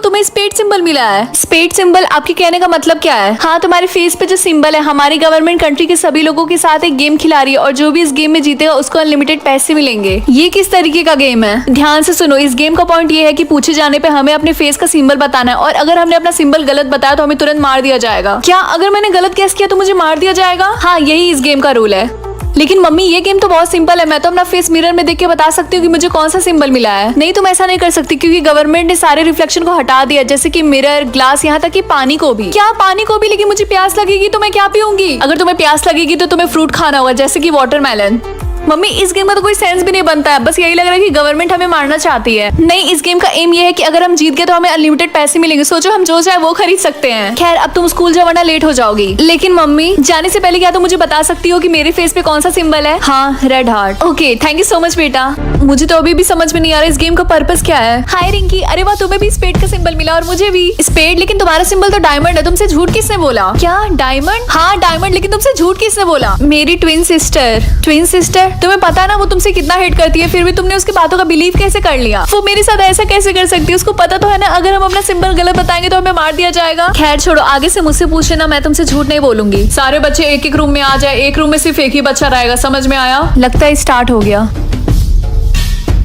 तुम्हें spade symbol मिला है। स्पेड सिंबल, आपके कहने का मतलब क्या है? हाँ, तुम्हारे फेस पे जो सिंबल है हमारी गवर्नमेंट कंट्री के सभी लोगों के साथ एक गेम खिला रही है और जो भी इस गेम में जीतेगा उसको अनलिमिटेड पैसे मिलेंगे। ये किस तरीके का गेम है? ध्यान से सुनो, इस गेम का पॉइंट ये है कि पूछे जाने पे हमें अपने फेस का सिंबल बताना है और अगर हमने अपना सिंबल गलत बताया तो हमें तुरंत मार दिया जाएगा। क्या अगर मैंने गलत गेस किया तो मुझे मार दिया जाएगा? हाँ, यही इस गेम का रूल है। लेकिन मम्मी, ये गेम तो बहुत सिंपल है। मैं तो अपना फेस मिरर में देख के बता सकती हूँ कि मुझे कौन सा सिंबल मिला है। नहीं, तुम ऐसा नहीं कर सकती क्योंकि गवर्नमेंट ने सारे रिफ्लेक्शन को हटा दिया, जैसे कि मिरर, ग्लास, यहाँ तक कि पानी को भी। क्या पानी को भी? लेकिन मुझे प्यास लगेगी तो मैं क्या पीऊंगी? अगर तुम्हें प्यास लगेगी तो तुम्हें फ्रूट खाना होगा, जैसे कि वाटरमेलन। मम्मी, इस गेम का तो कोई सेंस भी नहीं बनता है, बस यही लग रहा है कि गवर्नमेंट हमें मारना चाहती है। नहीं, इस गेम का एम ये है कि अगर हम जीत गए तो हमें अनलिमिटेड पैसे मिलेंगे। सोचो, हम जो चाहे वो खरीद सकते हैं। खैर, अब तुम स्कूल जाओ वरना लेट हो जाओगी। लेकिन मम्मी, जाने से पहले क्या तुम मुझे बता सकती हो कि मेरे फेस पे कौन सा सिंबल है? हाँ, red heart. Okay, thank you so much बेटा। मुझे तो अभी भी समझ में नहीं आ रहा इस गेम का पर्पस क्या है। हाय रिंकी, अरे वाह, तुम्हें भी स्पेड का सिंबल मिला और मुझे भी स्पेड। लेकिन तुम्हारा सिंबल तो डायमंड है। तुमसे झूठ किसने बोला? क्या डायमंड? हाँ डायमंड, लेकिन तुमसे झूठ किसने बोला? मेरी ट्विन सिस्टर। Twin sister? तुम्हें पता है ना वो तुमसे कितना हेट करती है, फिर भी तुमने उसकी बातों का बिलीव कैसे कर लिया? वो मेरे साथ ऐसा कैसे कर सकती है? उसको पता तो है ना अगर हम अपना सिंबल गलत बताएंगे तो हमें मार दिया जाएगा। खैर छोड़ो, आगे से मुझसे पूछ लेना, मैं तुमसे झूठ नहीं बोलूंगी। सारे बच्चे एक एक रूम में आ जाए, एक रूम में सिर्फ एक ही बच्चा रहेगा, समझ में आया? लगता है स्टार्ट हो गया।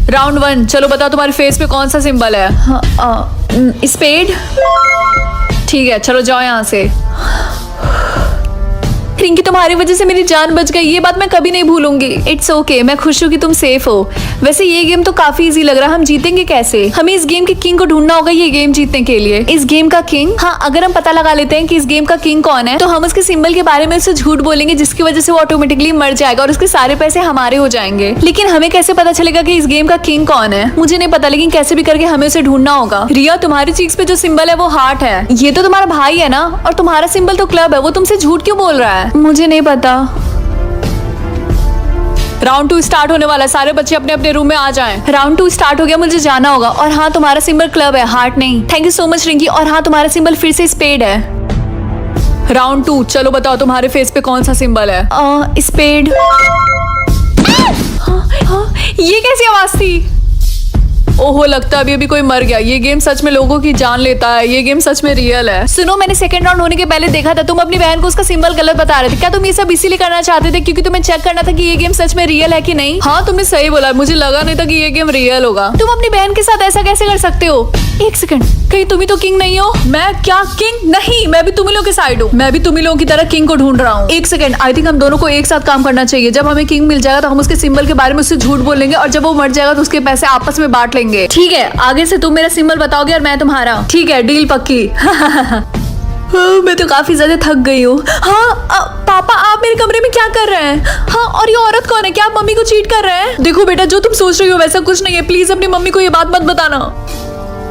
राउंड 1, चलो बताओ तुम्हारे फेस पे कौन सा सिंबल है? स्पेड। ठीक है, चलो जाओ यहाँ से। रिंकी, तुम्हारी वजह से मेरी जान बच गई, ये बात मैं कभी नहीं भूलूंगी। इट्स ओके, मैं खुश हूँ कि तुम सेफ हो। वैसे ये गेम तो काफी इजी लग रहा है, हम जीतेंगे कैसे? हमें इस गेम के किंग को ढूंढना होगा ये गेम जीतने के लिए। इस गेम का किंग? हाँ, अगर हम पता लगा लेते हैं कि इस गेम का किंग कौन है तो हम उसके सिंबल के बारे में उससे झूठ बोलेंगे, जिसकी वजह से वो ऑटोमेटिकली मर जाएगा और उसके सारे पैसे हमारे हो जाएंगे। लेकिन हमें कैसे पता चलेगा कि इस गेम का किंग कौन है? मुझे नहीं पता, लेकिन कैसे भी करके हमें उसे ढूंढना होगा। रिया, तुम्हारी चीक्स पे जो सिंबल है वो हार्ट है। ये तो तुम्हारा भाई है ना, और तुम्हारा सिंबल तो क्लब है। वो तुमसे झूठ क्यों बोल रहा है? मुझे नहीं पता। राउंड 2 स्टार्ट होने वाला है, सारे बच्चे अपने अपने रूम में आ जाएं। राउंड 2 स्टार्ट हो गया, मुझे जाना होगा। और हाँ, तुम्हारा सिंबल क्लब है, हार्ट नहीं। Thank you so much Rinki. और हाँ, तुम्हारा सिंबल फिर से स्पेड है। राउंड 2, चलो बताओ तुम्हारे फेस पे कौन सा सिंबल है? स्पेड। ये कैसी आवाज थी? ओहो, लगता है अभी कोई मर गया। ये गेम सच में लोगों की जान लेता है, ये गेम सच में रियल है। सुनो, मैंने सेकंड राउंड होने के पहले देखा था तुम अपनी बहन को उसका सिंबल गलत बता रहे थे। क्या तुम ये सब इसीलिए करना चाहते थे क्योंकि तुम्हें चेक करना था कि ये गेम सच में रियल है कि नहीं? हाँ, तुमने सही बोला, मुझे लगा नहीं था कि ये गेम रियल होगा। तुम अपनी बहन के साथ ऐसा कैसे कर सकते हो? एक सेकंड, कहीं तुम ही तो किंग नहीं हो? मैं क्या किंग? नहीं, मैं भी तुम लोगों के साइड हूँ। मैं भी तुम लोगों की तरह किंग को ढूंढ रहा हूँ। एक सेकंड, आई थिंक हम दोनों को एक साथ काम करना चाहिए। जब हमें किंग मिल जाएगा तो हम उसके सिंबल के बारे में उससे झूठ बोलेंगे और जब वो मर जाएगा तो उसके पैसे आपस में बांट लेंगे। ठीक है, आगे से तुम मेरा सिंबल बताओगे और मैं तुम्हारा। ठीक है, डील पक्की। मैं तो काफी ज्यादा थक गई हूँ। हाँ पापा, आप मेरे कमरे में क्या कर रहे हैं? हाँ, और ये औरत कौन है? क्या आप मम्मी को चीट कर रहे हैं? देखो बेटा, जो तुम सोच रही हो वैसा कुछ नहीं है। प्लीज अपनी मम्मी को ये बात मत बताना।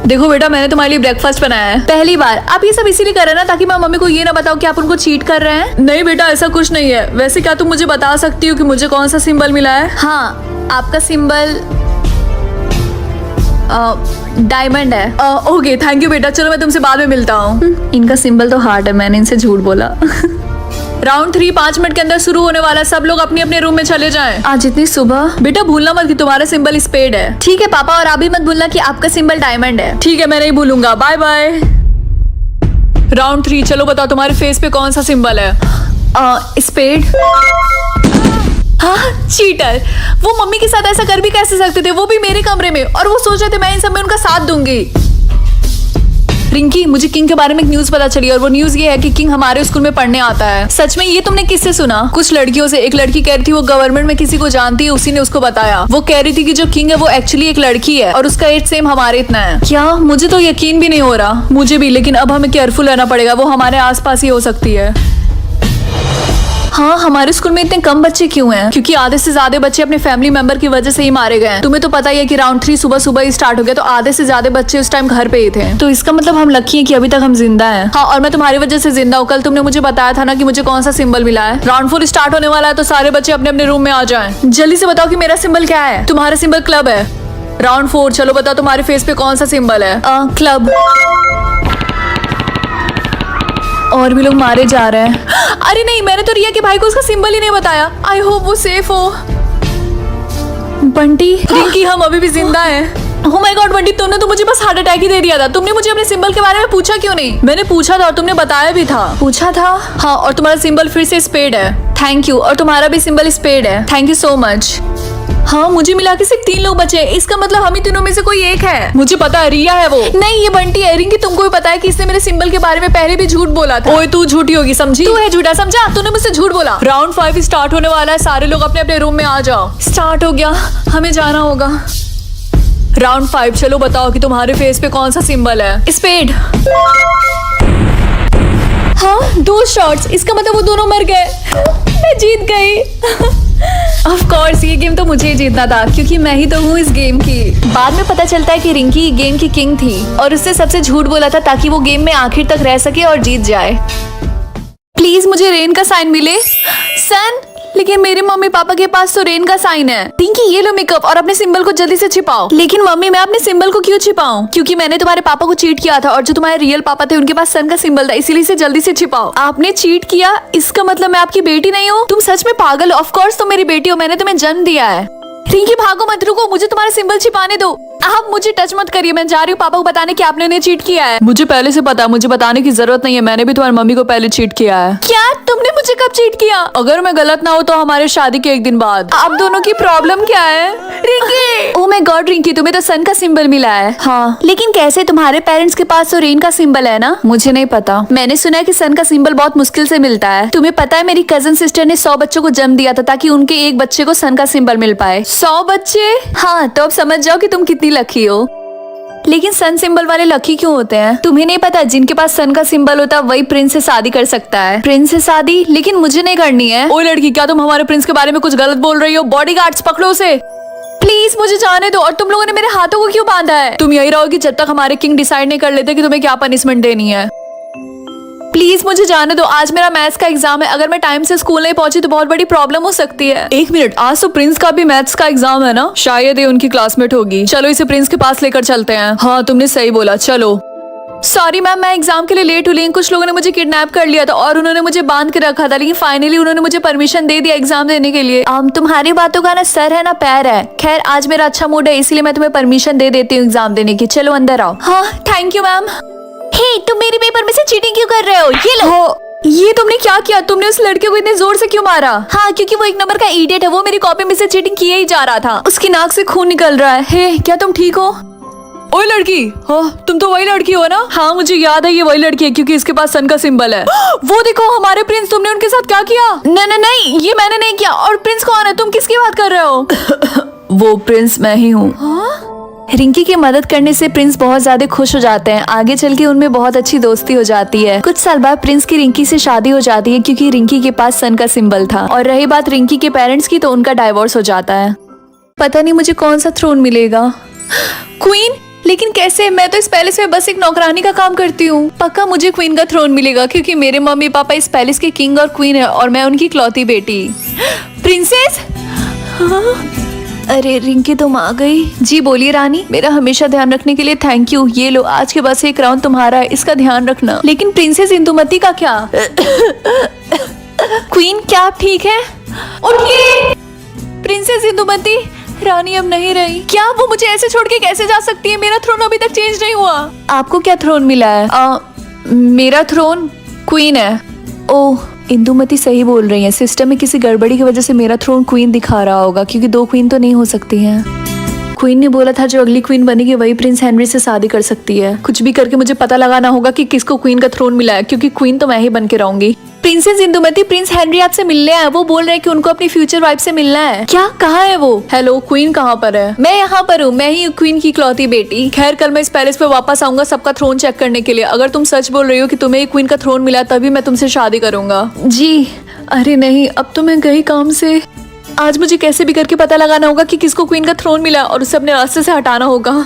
देखो बेटा, मैंने तुम्हारे लिए ब्रेकफास्ट बनाया है। पहली बार। आप ये सब इसीलिए कर रहे हैं ना ताकि मैं मम्मी को ये ना बताऊं कि आप उनको चीट कर रहे हैं? नहीं बेटा, ऐसा कुछ नहीं है। वैसे क्या तुम मुझे बता सकती हो कि मुझे कौन सा सिंबल मिला है? हाँ, आपका सिंबल डायमंड है। ओके, थैंक यू बेटा, चलो मैं तुमसे बाद में मिलता हूँ। इनका सिंबल तो हार्ट है, मैंने इनसे झूठ बोला। राउंड 3 5 मिनट के अंदर शुरू होने वाला है। सब लोग अपने अपने रूम में चले जाएं। आज इतनी सुबह? बेटा भूलना मत कि तुम्हारा सिंबल स्पेड है। ठीक है पापा, और अभी मत भूलना कि आपका सिंबल डायमंड है। ठीक है, मैं नहीं भूलूंगा। Bye bye. राउंड 3, चलो बताओ तुम्हारे फेस पे कौन सा सिंबल है? स्पेड। हाँ, चीटर। वो मम्मी के साथ ऐसा कर भी कैसे सकते थे, वो भी मेरे कमरे में, और वो सोच रहे थे मैं इन सब में उनका साथ दूंगी। रिंकी, मुझे किंग के बारे में एक न्यूज पता चली और वो न्यूज ये है कि किंग हमारे स्कूल में पढ़ने आता है। सच में? ये तुमने किससे सुना? कुछ लड़कियों से। एक लड़की कह रही थी वो गवर्नमेंट में किसी को जानती है, उसी ने उसको बताया। वो कह रही थी कि जो किंग है वो एक्चुअली एक लड़की है और उसका एज सेम हमारे इतना है। क्या? मुझे तो यकीन भी नहीं हो रहा। मुझे भी, लेकिन अब हमें केयरफुल रहना पड़ेगा, वो हमारे आसपास ही हो सकती है। हाँ, हमारे स्कूल में इतने कम बच्चे क्यों हैं? क्योंकि आधे से ज्यादा बच्चे अपने फैमिली मेंबर की वजह से ही मारे गए हैं। तुम्हें तो पता ही है कि राउंड 3 सुबह सुबह ही स्टार्ट हो गया, तो आधे से ज्यादा बच्चे उस टाइम घर पे ही थे। तो इसका मतलब हम लकी हैं कि अभी तक हम जिंदा हैं। हाँ, और मैं तुम्हारी वजह से जिंदा हूँ। कल तुमने मुझे बताया था ना कि मुझे कौन सा सिंबल मिला है। राउंड 4 स्टार्ट होने वाला है, तो सारे बच्चे अपने अपने रूम में आ जाएं। जल्दी से बताओ कि मेरा सिंबल क्या है? तुम्हारा सिंबल क्लब है। राउंड 4, चलो बताओ तुम्हारे फेस पे कौन सा सिंबल है? क्लब। और भी लोग मारे जा रहे हैं। अरे नहीं, मैंने तो रिया के भाई को उसका सिंबल ही नहीं बताया। आई होप वो सेफ हो। बंटी, रिंकी, हम अभी भी जिंदा हैं। ओह माय गॉड बंटी, तुमने तो मुझे बस हार्ट अटैक ही दे दिया था। तुमने मुझे अपने सिंबल के बारे में पूछा क्यों नहीं? मैंने पूछा था और तुमने बताया भी था। पूछा था? हाँ, और तुम्हारा सिंबल फिर से स्पेड है। Thank you. और तुम्हारा भी सिंबल स्पेड है। Thank you so much. हाँ, मुझे मिला के सिर्फ 3 लोग बचे हैं। इसका मतलब हम ही तीनों में से कोई एक है। मुझे पता है, रिया है वो। नहीं, ये बंटी है। रिंकी, तुमको भी पता है कि इसने मेरे सिंबल के बारे में पहले भी झूठ बोला था। ओए, तू झूठी होगी, समझी? तू है झूठा, समझा? तूने मुझसे झूठ बोला। राउंड 5 स्टार्ट होने वाला है। सारे लोग अपने अपने रूम में आ जाओ। स्टार्ट हो गया, हमें जाना होगा। राउंड 5, चलो बताओ कि तुम्हारे फेस पे कौन सा सिंबल है? स्पेड। हाँ, 2 शॉट्स। इसका मतलब वो दोनों मर गए। मैं जीत गई। ऑफ कोर्स, ये गेम तो मुझे ही जीतना था क्योंकि मैं ही तो हूँ इस गेम की। बाद में पता चलता है कि रिंकी गेम की किंग थी और उसने सबसे झूठ बोला था ताकि वो गेम में आखिर तक रह सके और जीत जाए। प्लीज मुझे रेन का साइन मिले। सन, लेकिन मेरे मम्मी पापा के पास तो रेन का साइन है। रिंकी, ये लो मेकअप और अपने सिंबल को जल्दी से छिपाओ। लेकिन मम्मी, मैं अपने सिंबल को क्यों छिपाऊं? क्योंकि मैंने तुम्हारे पापा को चीट किया था और जो तुम्हारे रियल पापा थे उनके पास सन का सिंबल था, इसीलिए इसे जल्दी से छिपाओ। आपने चीट किया, इसका मतलब मैं आपकी बेटी नहीं हूँ? तुम सच में पागल हो। ऑफ कोर्स तुम मेरी बेटी हो, मैंने तुम्हें जन्म दिया है। रिंकी, भागो मत, रुको, मुझे तुम्हारा सिंबल छिपाने दो। आप मुझे टच मत करिए, मैं जा रही हूँ पापा को बताने कि आपने उन्हें चीट किया है। मुझे पहले से पता, मुझे बताने की जरूरत नहीं है। मैंने भी तुम्हारी मम्मी को पहले चीट किया है। क्या? तुमने मुझे कब चीट किया? अगर मैं गलत ना हो तो हमारे शादी के 1 दिन बाद। आप दोनों की प्रॉब्लम क्या है? Rinki, oh my God Rinki, तुम्हें तो सन का सिंबल मिला है। हाँ, लेकिन कैसे? तुम्हारे पेरेंट्स के पास तो रेन का सिंबल है ना? मुझे नहीं पता। मैंने सुना है कि सन का सिंबल बहुत मुश्किल से मिलता है। तुम्हें पता है, मेरी कजन सिस्टर ने 100 बच्चों को जन्म दिया था ताकि उनके एक बच्चे को सन का सिंबल मिल पाए। 100 बच्चे? हाँ, तो अब समझ जाओ कि तुम कितनी लकी हो। लेकिन सन सिंबल वाले लकी क्यों होते हैं? तुम्हें नहीं पता, जिनके पास सन का सिंबल होता है वही प्रिंस से शादी कर सकता है। प्रिंस से शादी? लेकिन मुझे नहीं करनी है। ओए लड़की, क्या तुम हमारे प्रिंस के बारे में कुछ गलत बोल रही हो? बॉडीगार्ड्स पकड़ो उसे। प्लीज मुझे जाने दो। और तुम लोगों ने मेरे हाथों को क्यों बांधा है? तुम यही रहोगी जब तक हमारे किंग डिसाइड नहीं कर लेते कि तुम्हें क्या पनिशमेंट देनी है। प्लीज मुझे जाने दो, आज मेरा मैथ्स का एग्जाम है। अगर मैं टाइम से स्कूल नहीं पहुंची तो बहुत बड़ी प्रॉब्लम हो सकती है। 1 मिनट, आज तो प्रिंस का भी मैथ्स का एग्जाम है ना? शायद ये उनकी क्लासमेट होगी। चलो इसे प्रिंस के पास लेकर चलते हैं। हाँ, तुमने सही बोला, चलो। सॉरी मैम, मैं एग्जाम के लिए लेट हुई। कुछ लोगों ने मुझे किडनैप कर लिया था और उन्होंने मुझे बांध के रखा था, लेकिन फाइनली उन्होंने मुझे परमिशन दे दिया एग्जाम देने के लिए। तुम्हारी बातों का ना सर है ना पैर है। खैर, आज मेरा अच्छा मूड है इसलिए मैं तुम्हें परमिशन दे देती हूँ एग्जाम देने की। चलो अंदर आओ। हाँ, थैंक यू मैम। हे, तुम मेरे पेपर में से चीटिंग क्यों कर रहे हो? ये लो। ये तुमने क्या किया? तुमने उस लड़के को इतने जोर से क्यों मारा? हाँ, क्योंकि वो 1 नंबर का इडियट है। वो मेरी कॉपी में से चीटिंग किए ही जा रहा था। उसकी नाक से खून निकल रहा है। हे, क्या तुम ठीक हो? ओए लड़की, हाँ तुम तो वही लड़की हो ना? हाँ, मुझे याद है ये वही लड़की है क्योंकि इसके पास सन का सिंबल है। वो देखो हमारे प्रिंस, तुमने उनके साथ क्या किया? नहीं, ये मैंने नहीं किया। और प्रिंस कौन है? तुम किसकी बात कर रहे हो? वो प्रिंस मैं ही हूँ। रिंकी की मदद करने से प्रिंस बहुत ज्यादा खुश हो जाते हैं। आगे चल के उनमें बहुत अच्छी दोस्ती हो जाती है। कुछ साल बाद प्रिंस की रिंकी से शादी हो जाती है क्योंकि रिंकी के पास सन का सिंबल था। और रही बात रिंकी के पेरेंट्स की, तो उनका डाइवोर्स हो जाता है। पता नहीं मुझे कौन सा थ्रोन मिलेगा। क्वीन? लेकिन कैसे? मैं तो इस पैलेस में बस एक नौकरानी का काम करती हूँ। पक्का मुझे क्वीन का थ्रोन मिलेगा क्योंकि मेरे मम्मी पापा इस पैलेस के किंग और क्वीन है और मैं उनकी इकलौती बेटी। प्रिंसेस? अरे रिंकी, तुम आ गई? जी बोलिए रानी। मेरा हमेशा ध्यान रखने के लिए थैंक यू। ये लो, आज के बस एक राउंड तुम्हारा है, इसका ध्यान रखना। लेकिन प्रिंसेस इंदुमती का क्या? क्वीन, क्या आप ठीक है? उठिए। प्रिंसेस इंदुमती। रानी अब नहीं रही। क्या वो मुझे ऐसे छोड़ के कैसे जा सकती है? मेरा थ्रोन अभी तक चेंज नहीं हुआ। आपको क्या थ्रोन मिला है? मेरा थ्रोन क्वीन है। ओह, इंदुमती सही बोल रही है। सिस्टम में किसी गड़बड़ी की वजह से मेरा थ्रोन क्वीन दिखा रहा होगा क्योंकि 2 क्वीन तो नहीं हो सकती हैं। क्वीन ने बोला था जो अगली क्वीन बनेगी वही प्रिंस हेनरी से शादी कर सकती है। कुछ भी करके मुझे पता लगाना होगा कि किसको क्वीन का थ्रोन मिला है क्योंकि क्वीन तो मैं ही बन के रहूंगी। प्रिंसेस इंदुमती, प्रिंस हेनरी आपसे मिलने आए। वो बोल रहे हैं कि उनको अपनी फ्यूचर वाइफ से मिलना है। क्या? कहाँ है वो? हेलो, क्वीन कहाँ पर है? मैं यहाँ पर हूँ। मैं ही क्वीन की इकलौती बेटी। खैर, कल मैं इस पैलेस पे वापस आऊंगा सबका थ्रोन चेक करने के लिए। अगर तुम सच बोल रही हो कि तुम्हें क्वीन का थ्रोन मिला तभी मैं तुमसे शादी करूंगा। जी। अरे नहीं, अब तो मैं गई काम से। आज मुझे कैसे भी करके पता लगाना होगा कि किसको क्वीन का थ्रोन मिला और उसे अपने रास्ते से हटाना होगा।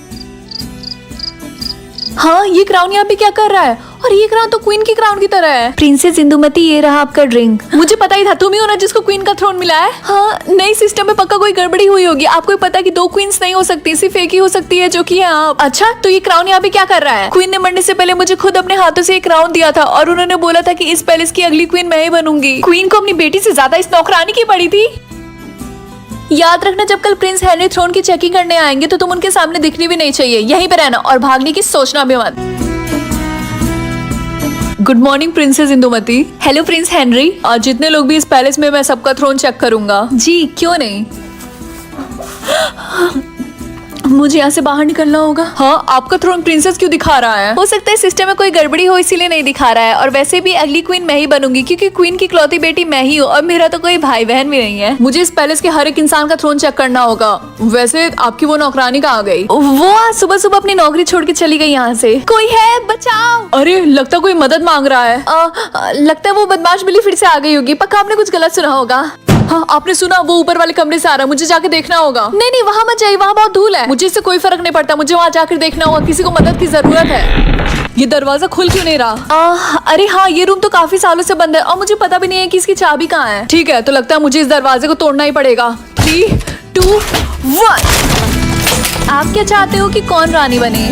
हाँ, ये क्राउन यहाँ पे क्या कर रहा है? और ये क्राउन तो क्वीन की क्राउन की तरह है। प्रिंसेस इंदुमती, ये रहा आपका ड्रिंक। मुझे पता ही था तुम ही हो ना जिसको क्वीन का थ्रोन मिला है। हाँ, नई सिस्टम में पक्का कोई गड़बड़ी हुई होगी। आपको पता है कि 2 क्वींस नहीं हो सकती, सिर्फ एक ही हो सकती है जो कि है आप। अच्छा, तो ये क्राउन यहाँ पे क्या कर रहा है? क्वीन ने मरने से पहले मुझे खुद अपने हाथों से एक क्राउन दिया था और उन्होंने बोला था कि इस पैलेस की अगली क्वीन मैं ही बनूंगी। क्वीन को अपनी बेटी से ज्यादा इस नौकरानी की पड़ी थी। याद रखना, जब कल प्रिंस हेनरी थ्रोन की चेकिंग करने आएंगे तो तुम उनके सामने दिखनी भी नहीं चाहिए, यहीं पे रहना और भागने की सोचना भी मत। Good morning princess Indumati. Hello Prince Henry. आज जितने लोग भी इस पैलेस में, मैं सबका थ्रोन चेक करूंगा। जी क्यों नहीं, मुझे यहाँ से बाहर निकलना होगा। हाँ, आपका थ्रोन प्रिंसेस क्यों दिखा रहा है? हो सकता है सिस्टम में कोई गड़बड़ी हो इसीलिए नहीं दिखा रहा है, और वैसे भी अगली क्वीन मैं ही बनूंगी क्योंकि क्वीन की इकलौती बेटी मैं ही हूँ और मेरा तो कोई भाई बहन भी नहीं है। मुझे इस पैलेस के हर एक इंसान का थ्रोन चेक करना होगा। वैसे आपकी वो नौकरानी कहाँ गई? वो आज सुबह सुबह अपनी नौकरी छोड़ के चली गई यहाँ से। कोई है, बचाओ। अरे लगता कोई मदद मांग रहा है। लगता है वो बदमाश बिल्ली फिर से आ गई होगी। पक्का आपने कुछ गलत सुना होगा। हाँ, आपने सुना, वो ऊपर वाले कमरे से आ रहा है, मुझे जाके देखना होगा। नहीं नहीं, वहाँ मत जाइए, वहाँ बहुत धूल है। मुझे इससे कोई फर्क नहीं पड़ता, मुझे वहाँ जाकर देखना होगा, किसी को मदद की जरूरत है। ये दरवाजा खुल क्यों नहीं रहा? अरे हाँ, ये रूम तो काफी सालों से बंद है और मुझे पता भी नहीं है कि इसकी चाबी कहाँ है। ठीक है, तो लगता है मुझे इस दरवाजे को तोड़ना ही पड़ेगा। 3, 2, 1। आप क्या चाहते हो कि कौन रानी बने?